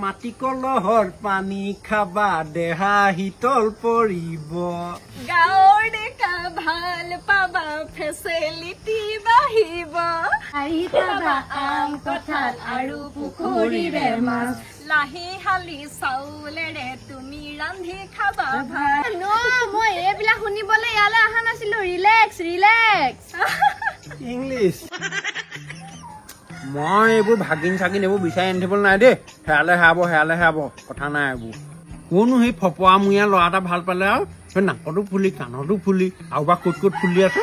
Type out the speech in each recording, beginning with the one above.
মাটি কলহৰ পানী খাবা দেহা শীতল পৰিব গাঁৱৰ ডেকা ভাল পাবা ফেচিলিটি বাঢ়িব আহি পাবা আম কঁঠাল আৰু পুখুৰীৰে মাছ লাহি হালি চাউলেৰে তুমি ৰান্ধি খাবা ভাত মই এইবিলাক শুনিবলৈ ইয়ালৈ অহা নাছিলো ৰিলেক্স ৰিলেক্স ইংলিছ মই এইবোৰ ভাগিন চাগিন এইবোৰ বিচাৰি আনি থাকিবলৈ নাই দেই হেৰালে হেৰাব কথা নাই এইবোৰ কোনো সেই ফপৰা মুঞা ল'ৰা এটা ভাল পালে আৰু সেই নাকতো ফুলি কাণতো ফুলি আৰু বা ক'ত ফুলি আছে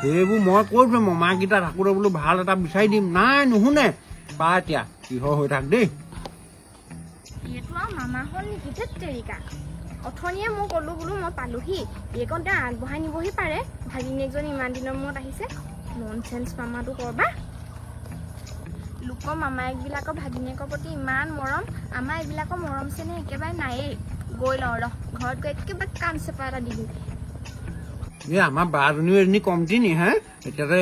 সেইবোৰ মই কৈছো মমাকেইটা থাকোঁতে বোলো ভাল এটা বিচাৰি দিম নাই নুশুনে পা এতিয়া কিহৰ হৈ থাক দেই এইটো আৰু মামাহঁত নেকি তেৰিকা অথনিয়ে মই ক'লো বোলো মই পালোহি এইকণ তেওঁ আগবঢ়াই নিবহি পাৰে ভাগিনীয়েকজনী ইমান দিনৰ মূৰত আহিছে ননচেন্স মামাটো কৰবা লোকৰ মামায়েকবিলাকৰ ভাগিনীয়েকৰ প্ৰতি ইমান মৰম আমাৰ এইবিলাকৰ মৰম চেনে একেবাৰে নায়েই গৈ লওঁ ঘৰত গৈ একেবাৰে কাম চেপা এটা দি দিম এই আমাৰ বাজনীও এজনী কমটি নি হে এতিয়াতো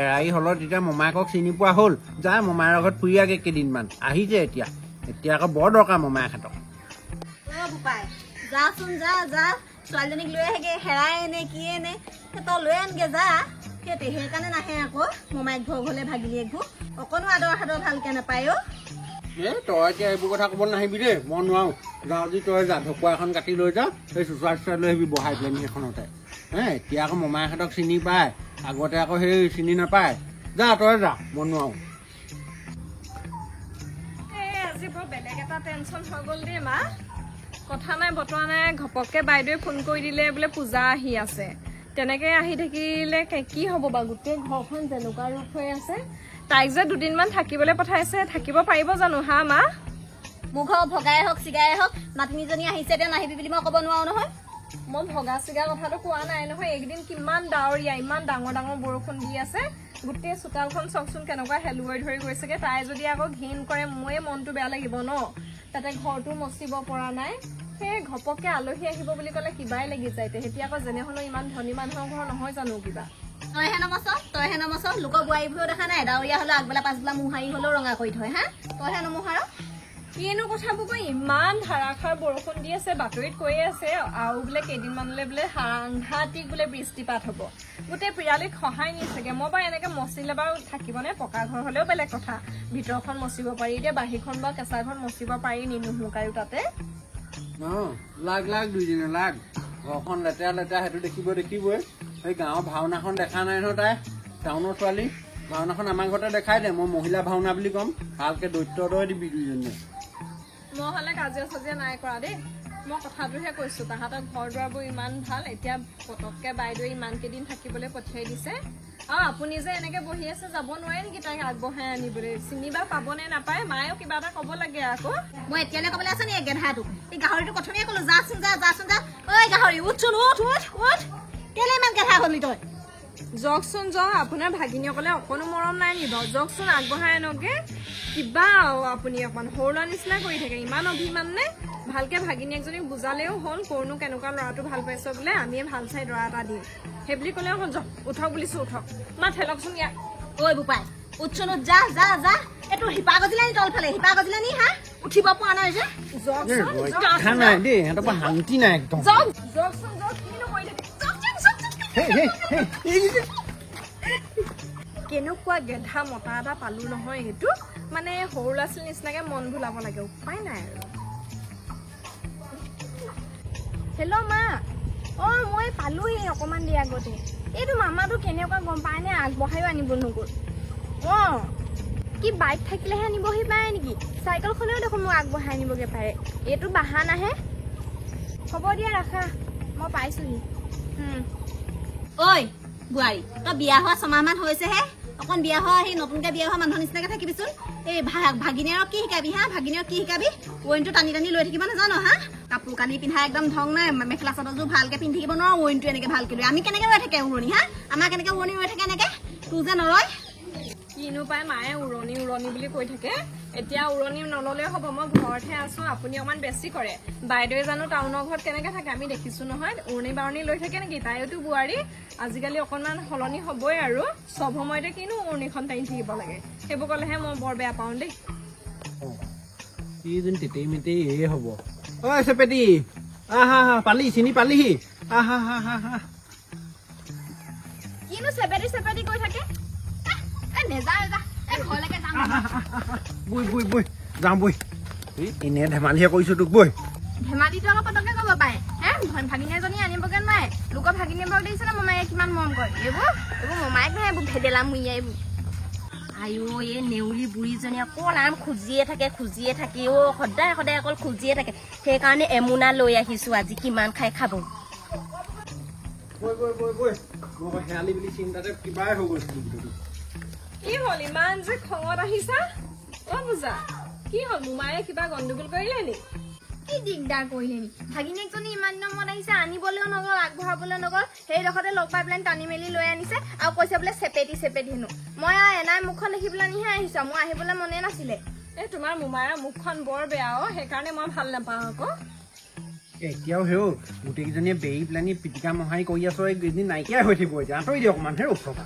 এৰাই হলত এতিয়া মমায়েকক চিনি পোৱা হ'ল যা মমায়েকৰ ঘৰত ফুৰি আগে কেইদিনমান আহিছে এতিয়া আকৌ বৰ দৰকাৰ মমায়েকহঁতক যাচোন যা ছোৱালীজনীক লৈ আহেগে হেৰাই এনে কি এনে তই লৈ আনগে যা সেইকাৰণে নাহে আকৌ মমায়েক ঘৰ ঘৰলে ভাগিনীয়েক ঘৰ অকণো আদৰ ভালকে নাপায় অ তই এতিয়া এইবোৰ কথা ক'ব নাহিবি দেই মই নোৱাৰো যাওঁ যদি তই যা ঢকুৱা এখন কাটি লৈ যা সেই চোচা লৈ আহিবি বহাই পেলাই সেইখনতে এতিয়া আকৌ মমায়েকহঁতক চিনি পায় আগতে আকৌ সেই চিনি নাপায় যা তই যা মই নোৱাৰো আজি বৰ বেলেগ এটা টেনচন হৈ গ'ল দেই মা কথা নাই বতৰা নাই ঘপককে বাইদেৱে ফোন কৰি দিলে বোলে পূজা আহি আছে তেনেকে আহি থাকিলে কি হ'ব বা গোটেই ঘৰখন যেনেকুৱা ৰূপ হৈ আছে তাইক যে দুদিনমান থাকিবলৈ পঠাইছে থাকিব পাৰিব জানো হা মা মোৰ ঘৰ ভগাই হওক চিগাই হওক নাতিনীজনী আহিছে এতিয়া নাহিবি বুলি মই ক'ব নোৱাৰো নহয় মই ভগা চিগা কথাটো কোৱা নাই নহয় এইকেইদিন কিমান ডাৱৰীয়া ইমান ডাঙৰ বৰষুণ দি আছে গোটেই চোতালখন চাওকচোন কেনেকুৱা হেলুৱাই ধৰি গৈছেগে তাই যদি আকৌ ঘিণ কৰে মোৰে মনটো বেয়া লাগিব ন তাতে ঘৰটো মচিব পৰা নাই সেই ঘপককে আলহী আহিব বুলি ক'লে কিবাই লাগি যায় তেতিয়া আকৌ যেনে হ'লেও ইমান ধনী মানুহৰ ঘৰ নহয় জানো কিবা তইহে নমচ লোকৰ বোৱাৰীবোৰেও দেখা নাই ডাৱৰীয়া হলেও আগবেলা পাছবেলা মোহাৰি হলেও ৰঙা কৰি থয় হা তইহে নমোহাৰ কিনো কথাবোৰ কৈ ইমান ধাৰাসাৰ বৰষুণ দি আছে বাতৰিত কৈয়ে আছে আৰু বোলে কেইদিনমানলৈ বোলে সাংঘাতিক বোলে বৃষ্টিপাত হ'ব গোটেই পিৰালিত সহায় নিছেগে মই বাৰু এনেকে মচিলে বাৰু থাকিবনে পকা ঘৰ হলেও বেলেগ কথা ভিতৰখন মচিব পাৰি এতিয়া বাহিৰখন বা কেঁচা ঘৰ মচিব পাৰি নুহুকায়ো তাতে লাগ দুইদিনে লাগ ঘৰখন লেতেৰা সেইটো দেখিবই এই গাঁৱৰ ভাওনাখন দেখা নাই নহয় তাই টাউনৰ ছোৱালী ভাওনাখন আমাৰ ঘৰতে দেখাই দে মই মহিলা ভাওনা বুলি ক'ম ভালকে দৈত্যদয় দিবি দুইজনীয়ে মই হ'লে কাজিয়া চাজিয়া নাই কৰা দেই মই কথাটোহে কৈছো তাহাঁতৰ ঘৰ দুৱাৰবোৰ ইমান ভাল এতিয়া পটককে বাইদেৱে ইমান কেইদিন থাকিবলৈ পঠিয়াই দিছে আপুনি যে এনেকে বহি আছে যাব নোৱাৰে নেকি তাইক আগবঢ়াই আনিবলৈ চিনিবা পাবনে নাপায় মায়েও কিবা এটা ক'ব লাগে আকৌ মই এতিয়ালৈ ক'বলৈ আছে নি গেধাটো এই গাহৰিটো প্ৰথমেই ক'লো যাচোন যা ঐ গাহৰি উঠচোন উঠ কেলে ইমান গেধা হলি তই যকচোন আপোনাৰ ভাগিনীসকলে অকণো মৰম নাই নিব যকচোন আগবঢ়াই আনকে কিবা আপুনি অকমান সৰু ল'ৰা নিচিনা কৰি থাকে ইমান অভিমান নে ভালকে ভাগিনীয়েকজনীক বুজালেও হ'ল কৰনো কেনেকুৱা ল'ৰাটো ভাল পাইছ বোলে আমিয়ে ভাল চাই দৰা এটা দিম সেই বুলি ক'লেও হ'ল উঠক বুলিছো উঠক মা ঠেলকচোন ইয়াক ঐ বোপাই উঠচোন যা এইটো শিপা গজিলা নি তলফালে শিপা গজিলা নি হা উঠিব পৰা নাই যে নাই দেই সিহঁতৰ পৰা শান্তি নাই একদম কিনো কৰি থাকে কেনেকুৱা গেধা মতা এটা পালো নহয় সেইটো মানে সৰু ল'ৰা ছোৱালীৰ নিচিনাকে মন ভুলাব লাগে উপায় নাই আৰু হেল্ল' মা মই পালোহি অকণমান দেৰি আগতে এইটো মামাটো কেনেকুৱা গম পায় নে আগবঢ়াইও আনিব নগ'ল কি বাইক থাকিলেহে নিবহি পাৰে নেকি চাইকেলখনেও দেখোন মোক আগবঢ়াই আনিবগৈ পাৰে এইটো বাহানাহে হ'ব দিয়া ৰাখা মই পাইছোহি ঐ বোৱাৰী তই বিয়া হোৱা 6 মাহমান হৈছেহে অকণ বিয়া হোৱা সেই নতুনকে বিয়া হোৱা মানুহৰ নিচিনাকে থাকিবিচোন এই ভাগিনীয়েৰক কি শিকাবি ৱইনটো টানি লৈ থাকিব নাজানো হা কাপোৰ কানি পিন্ধা একদম ধং নাই মেখেলা চাদৰযোৰ ভালকে পিন্ধি থাকিব নোৱাৰো ৱইনটো এনেকে ভালকে লৈ আমি কেনেকে ৰৈ থাকে উৰণি হা আমাৰ কেনেকে উৰণি ৰৈ থাকে এনেকে তোৰ যে নৰয় কিনো পায় মায়ে উৰণি বুলি কৈ থাকে এতিয়া উৰণি নললেও হ'ব মই ঘৰতহে আছো আপুনি অকমান বেছি কৰে বাইদেৱে জানো টাউনৰ ঘৰত কেনেকে থাকে আমি দেখিছো নহয় উৰণি বাৰণি লৈ থাকে নেকি তাইতো বোৱাৰী আজিকালি অকণমান সলনি হ'বই আৰু চব সময়তে কিনো উৰণিখন টানি থাকিব লাগে সেইবোৰ ক'লেহে মই বৰ বেয়া পাওঁ দেই এইজন তেতেই মেতেই এয়ে হ'ব ঐ চেপেটি আহা হা পালি চিনি পালিহি আহা হা হা হা কিনো চেপেটি চেপেটি কৈ থাকে নেযা নেযা ঘৰলৈকে যাম বৈ বৈ বৈ যাওঁ বৈ এনে ধেমালিহে কৰিছো তোক বৈ ধেমালিটো আকৌ পতককে ক'ব পাৰে ভাগিনী এজনী আনিবগে নাই লোকৰ ভাগিনীবোৰক দেখিছে নে মমায়ে কিমান মৰম কৰে এইবোৰ মমায়েক নহয় এইবোৰ ভেদেলা মুঞা এইবোৰ আইও এই নেউলি বুঢ়ীজনী অকল আম খুজিয়ে থাকে অ সদায় সদায় অকল খুজিয়ে থাকে সেইকাৰণে এমুনা লৈ আহিছো আজি কিমান খাই খাব বৈ বৈ বৈ বৈ মই হেৰালি বুলি চিন্তাতে কিবাই হৈ গৈছিলো কি হ'ল ইমান যে খঙত আহিছা অ বুজা কি হ'ল মোমায়ে কিবা গণ্ডগোল কৰিলে নি কি দিগদাৰ কৰিলে নি ভাগিনীয়েকজনী ইমান দিনৰ মূৰত আহিছে আনিবলৈও নগ'ল আগবঢ়াবলৈ নগ'ল সেইডোখৰতে লগ পাই পেলাই টানি মেলি লৈ আনিছে আৰু কৈছে বোলে চেপেটি চেপেটি হেনো মই এনাই মুখখন দেখিবলৈ নিহে আহিছো মোৰ আহিবলৈ মনে নাছিলে এই তোমাৰ মোমায়েৰ মুখখন বৰ বেয়া অ সেইকাৰণে মই ভাল নাপাওঁ আকৌ এতিয়াও হেও গোটেইকেইজনীয়ে বেৰি পেলানি পিটিকা মহাৰি কৰি আছো এদিন নাইকিয়াই হৈ থাকিব এতিয়া আঁতৰি দিয়ক অকমান হে ওচৰপা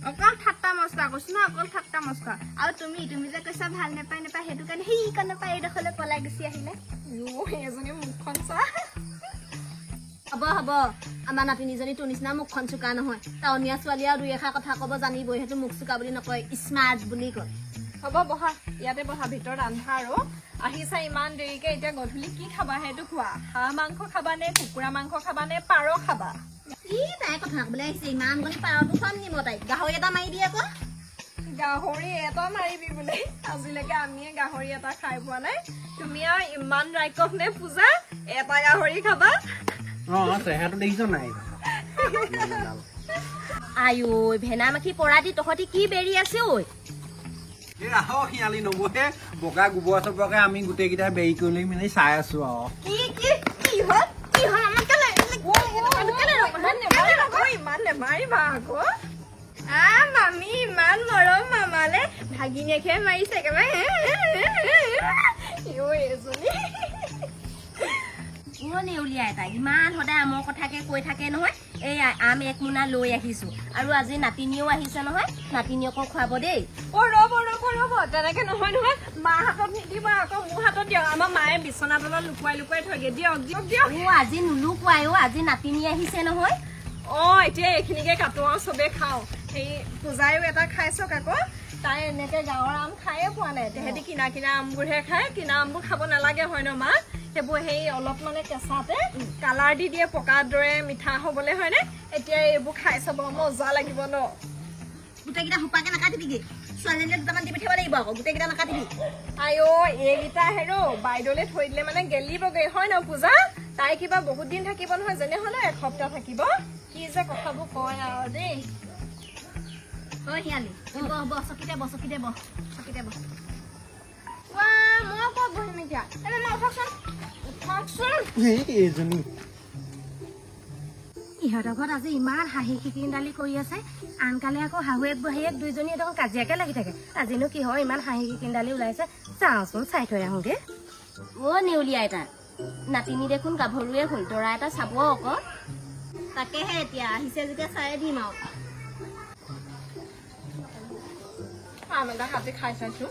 অকল ঠাট্টা মস্কা কৈছো ন অকল ঠাট্টা মস্কা আৰু তুমি যে কৈছা ভাল নাপায় সেইটো কাৰণে সেইকণ নাপায় এইডোখৰলৈ পলাই গুচি আহিলে এজনী মুখখন চা হ'ব আমাৰ নাতিনীজনী তোৰ নিচিনা মুখখন চোকা নহয় টাউনীয়া ছোৱালী আৰু দুই এষাৰ কথা ক'ব জানিবই সেইটো মুখ চোকা বুলি নকয় স্মাৰ্ট বুলি কয় হ'ব বহা ইয়াতে বহা ভিতৰত আন্ধাৰ আৰু আহিছা ইমান দেৰিকে এতিয়া গধূলি কি খাবা সেইটো খোৱা হাঁহ মাংস খাবা নে কুকুৰা মাংস খাবা নে পাৰ খাবা তাই কথা ক'বলৈ আহিছে ইমান গ'লে পাৰটো খুৱাম নি মই তাইক গাহৰি এটা মাৰি দিয়ে আকৌ গাহৰি এটা মাৰিবি বোলে আজিলৈকে আমিয়ে গাহৰি এটা খাই পোৱা নাই তুমি আৰু ইমান ৰাক্ষস নে পূজা এটা গাহৰি খাবা অ চেহেৰাটো দেখিছ নাই আইও ভেনা মাখি পৰা দি তহঁতি কি বেৰি আছে ঐ আহ শিয়ালি নবহে বগা গোবৰ চবকে আমি গোটেইকেইটাই বেৰি কৰি মেলি চাই আছো আৰু ইমান নেমাৰিবা আকৌ মামী ইমান মৰম মামালে ভাগিনীয়েকে মাৰিছে একেবাৰে নেউলিয়াই তাই ইমান সদায় আমৰ কথাকে কৈ থাকে নহয় এই আম এক মোনা লৈ আহিছো আৰু আজি নাতিনীও আহিছে নহয় নাতিনীয়েকো খুৱাব দেই ৰ'ব তেনেকে নহয় মা হাতত নিদিবা আকৌ মোৰ হাতত দিয়ক আমাৰ মায়ে বিচনা তলত লুকুৱাই থৈ দিয়ে দিয়ক আজি নুলুকুৱাই আজি নাতিনী আহিছে নহয় এতিয়া এইখিনিকে কাটো আৰু চবে খাওঁ সেই পূজাইও এটা খাইছক আকৌ তাই এনেকে গাঁৱৰ আম খায়ে পোৱা নাই তেহেঁতি কিনা আমবোৰহে খায় কিনা আমবোৰ খাব নালাগে হয় ন মা সেইবোৰ সেই অলপ মানে কেঁচাতে কালাৰ দি দিয়ে পকাৰ দৰে মিঠা হবলে হয়নে এতিয়া এইবোৰ খাই চাব মজা লাগিব ন গোটেইকেইটা সোপাকে নাকাটিবিগে ছোৱালীজনীলে দুটামান দি পঠিয়াব লাগিব আকৌ গোটেইকেইটা নাকাটিবি আইও এইকেইটা হেৰো বাইদেউলে থৈ দিলে মানে গেলিবগে হয় ন পূজা তাই কিবা বহুত দিন থাকিব নহয় যেনে হলেও এসপ্তাহ থাকিব কি যে কথাবোৰ কয় আৰু দেই শিয়ালি হ'ব চকীতে বহ মই ক'ত বহিম এতিয়া উঠকচোন এইজনী ইহঁতৰ ঘৰত আজি ইমান হাঁহি খিকিন্দালি কৰি আছে আনকালে আকৌ শাহুৱেক বহায়েক দুইজনী একদম কাজিয়াকে লাগি থাকে আজিনো কি হয় ইমান হাঁহি খিকিন্দালি ওলাইছে চাওঁচোন চাই থৈ আহোঁগে নেউলিয়া এটা নাতিনী দেখোন গাভৰুৱে হ'ল দৰা এটা চাব আকৌ তাকেহে এতিয়া আহিছে যেতিয়া চাই দিম আৰু আম এটা কাটি খাই চাইছো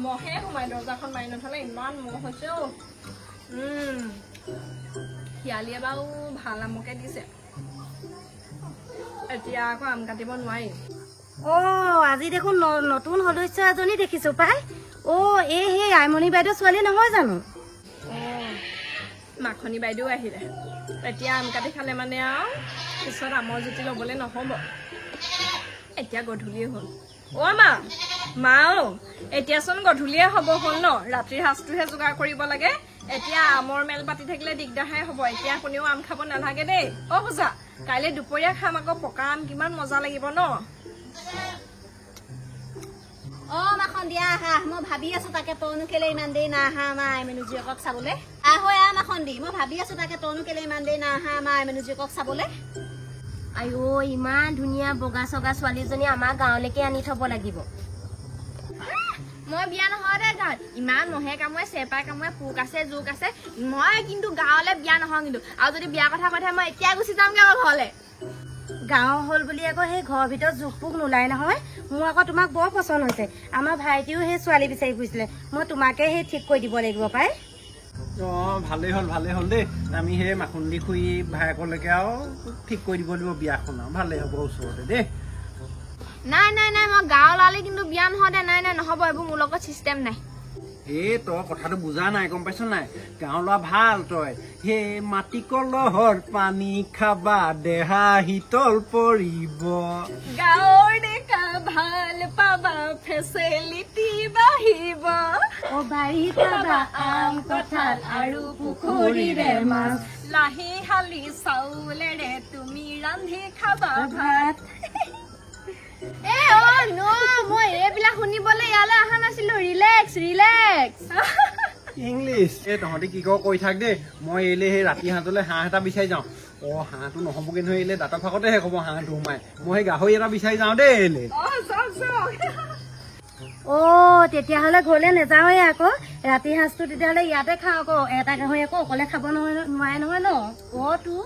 মহে সোমাই দৰ্জাখন মাৰি নথলে ইমান মহ হৈছে শিয়ালিয়ে বাৰু ভাল আমকে দিছে এতিয়া আকৌ আম কাটিব নোৱাৰি আজি দেখোন নতুন সদস্য এজনী দেখিছো পাই এই সেই আইমণি বাইদেউ ছোৱালী নহয় জানো মাখনি বাইদেউ আহিলে এতিয়া আম কাটি খালে মানে আৰু পিছত আমৰ জুতি লবলে নহব এতিয়া গধূলিয়ে হ'ল মা এতিয়াচোন গধূলিয়ে হব হ'ল ন ৰাতিৰ সাজটোহে যোগাৰ কৰিব লাগে এতিয়া আমৰ মেল পাতি থাকিলে দিগদাৰহে হব এতিয়া কোনেও আম খাব নালাগে দেই পূজা কাইলৈ দুপৰীয়া খাম আকৌ পকা আম কিমান মজা লাগিব ন মাখন দিয়া আহা মই ভাবি আছো তাকে তইনো কেলে ইমান দেৰি নাহা আমাৰ আইমেনু জীয়েকক চাবলে মাখন দি মই ভাবি আছো তাকে তইনো কেলে ইমান দেৰি নাহা আমাৰ আইমেনু জীয়েকক চাবলে আইও ইমান ধুনীয়া বগা চগা ছোৱালীজনী আমাৰ গাঁৱলৈকে আনি থব লাগিব মই বিয়া নহয় দে গাঁৱত ইমান মহে কামুৰে চেপাই কামুৰে পোক আছে জোক আছে মই কিন্তু গাঁৱলৈ বিয়া নহয় কিন্তু আৰু যদি বিয়া কথা কৈ থাকে মই এতিয়া গুচি যামগে আকৌ ঘৰলে গাঁও হ'ল বুলি আকৌ সেই ঘৰৰ ভিতৰত জোক পোক নোলাই নহয়। মোৰ আকৌ তোমাক বৰ পচন্দ হৈছে। আমাৰ ভাইটিও সেই ছোৱালী বিচাৰি ফুৰিছিলে। মই তোমাকে সেই ঠিক কৰি দিব লাগিব পাই। ভালেই হ'ল দেই। আমি সেই মাখুন্দি খুৰী ভায়েকলৈকে আৰু ঠিক কৰি দিব লাগিব বিয়াখন আৰু ভালেই হ'ব ওচৰতে দেই। নাই মই গাঁৱৰ ল'ৰালে কিন্তু বিয়া নহওঁতে নাই নহ'ব, এইবোৰ মোৰ লগত চিষ্টেম নাই। তই কথাটো বুজা নাই, গম পাইছ নাই? গাঁৱৰ ল'ৰা ভাল তই। সেই মাটি কলহৰ পানী খাবা দেহা শীতল পৰিব। গাঁৱৰ ডেকা ভাল পাবা ফেচিলিটি বাঢ়িব। বাৰীত পাবা আম কঁঠাল আৰু পুখুৰীৰে মাছ। লাহি শালি চাউলেৰে তুমি ৰান্ধি খাবা ভাত। মই এইবিলাক শুনিবলৈ ইয়ালৈ অহা নাছিলো। ৰিলেক্স ইংলিছ তহঁতি কি কৈ থাক দেই। মই এলে সেই ৰাতি হাঁহটোলৈ হাঁহ এটা বিচাৰি যাওঁ। হাঁহটো নহ'বগে নহয়, এলে দাঁতৰ ফাকতে শেষ হ'ব হাঁহটো সোমাই। মই সেই গাহৰি এটা বিচাৰি যাওঁ দেই এলে। তেতিয়াহ'লে ঘৰলৈ নাযাওঁৱে আকৌ। ৰাতি সাঁজটো তেতিয়াহ'লে ইয়াতে খাওঁ আকৌ। এটা গাহৰি আকৌ অকলে খাব নোৱাৰে নহয় ন। তোৰ